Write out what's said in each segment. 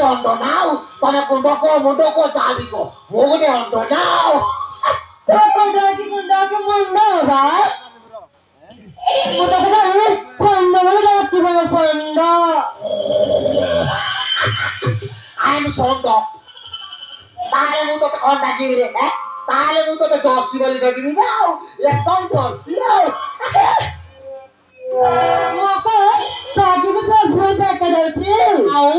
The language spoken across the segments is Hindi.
अंड नाउ तने कुंड को मुंड को चाबी को मो गोटे अंड नाउ तो कुंडा की मुंडा भाई मु तो कहले छंद बोले राती बा छंद आई एम सोंड ताले मु तो कौन डाकी रे हैं ताले मु तो जर्सी बोली डाकी ना एकदम जर्सी मको ताकी को पासपोर्ट देखा जाउछि आउ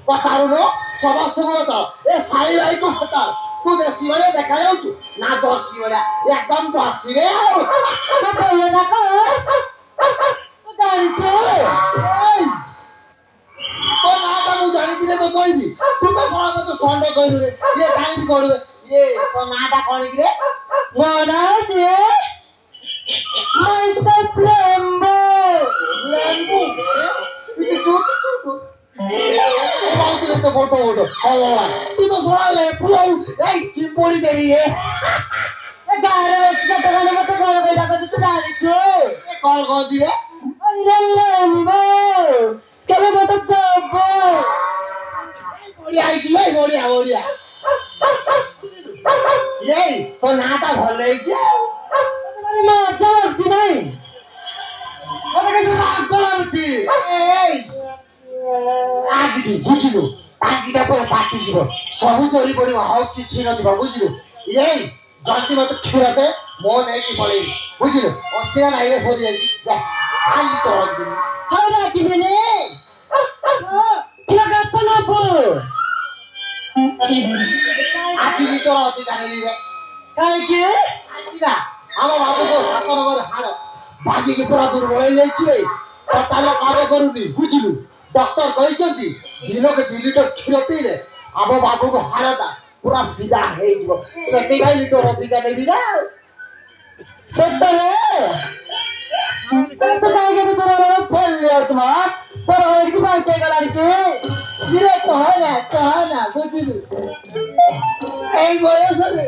पचारुनो समस्त को बता ए साई भाई को बता तू देसी वाले देखा जाउछु ना जर्सी वाला एकदम जर्सी रे तो कहले ना को जानछो तो नाटा मु जानी दिले तो कहबी तू तो सळा मते संड कहलु रे ये जानी कोड ये तो नाटा कोन कि रे मोना जे मास्टर प्लेम्बो लेंबू इते चुप बहुत तो फोटो तू तो सळा ले पुलाऊ ए चिंपोड़ी देवी है गारे इसका तो गाने मत गाने बेटा को तू जानछो ये कौन कौन दी रे अरे लेम्बो केबे मत दबो ओडिया आई जी ओडिया ये तो नाटा भल रही छे ना चलती नहीं ओते के नाक गलाउची ए आगी बुझिलु आगीटा पर पाटी जीव सब चोरी पड़िव हाउ किछि नथिब बुझिलु ए जल्दी मत खिरते मो नै कि पळे बुझिलु अच्छे नाही रे सोरी आजी खाली तो हाउ ना कि बिने किला गप ना पो आजी तो अति जानिली रे काहे के आजीरा हम बाबू को 7 नंबर हाड़ बागी के पूरा दुर्बल हो जाई रे पतालो कार्य करूनी बुझिलु डॉक्टर कहिसंती दिन के 2 लीटर क्षीर पीले अब बाबू को हाड़टा पूरा सीधा हे जीवो 75 लीटर अधिक नेबी ना सत्य है तो काहे के तोरा फल ले तुमा तो एक बार के गला के रे कहना बुझिलु ए बयस रे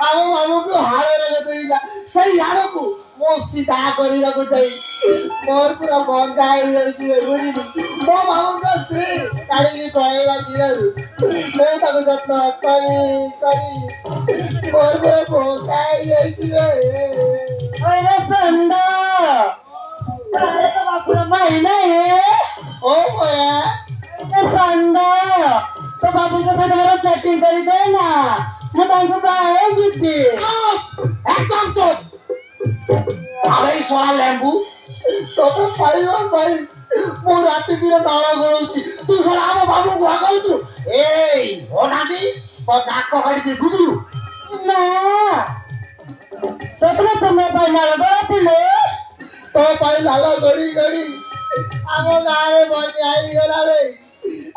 अब बाबू को हाड़ रे देइला सही हाड़ को मो सीधा करिला को चाहि मोर पूरा बंगा हे जाई बुझिलु मो बाबू का स्त्री काली कहैला दिलरु मैं ताको जत्न करी मोर पूरा बंगा हे जाई अरे संडा तारे तो बापुरा महीना है ओ मोया संडा तो बाबू के साथ मेरा सेटिंग कर दे ना मैं तुमको कहे जीती एकदम चुप अरे सोना लेंबू तो भाई मो राती दिन नाला गळुची तू सोना हम बाबू को आगलछु ए होनानी तो नाक काटी दे बुझलु ना सपना तुम्हें पाइना गलती तो पाई लाला गड़ी हम गारे बन आई गला रे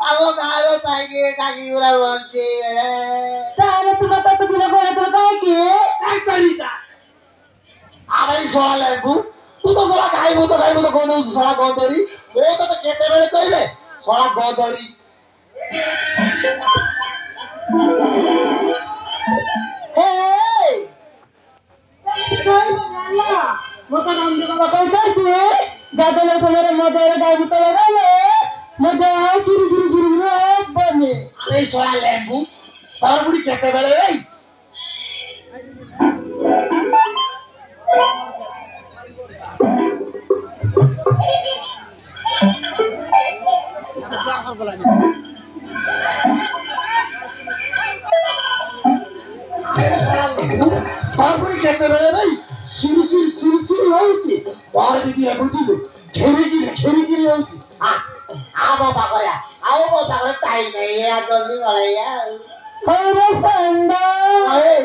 हम गारो पागी टाकी पूरा बनते तारे तुम तो दिन कोने तो कहे कि एक तरीका अरे सोना लेंबू तू तो सोना खाइबो तो कोन दउ सोना गोदरी मो तो केते बेले कहले सोना गोदरी हे कोई बोला मोटा नाम दे बाबा कह तू दादा ने समय मदे गाय भूत लगाले मदे शुरू बने अरे सोना लेंबू तार बुड़ी केते बेले रे तारपुरी केते बेले भाई सिरसिर होउची बार भी दिया बुझिलु घेरी होउची आ बाबा करे टाइम नहीं है जल्दी गले यार अरे संडा अरे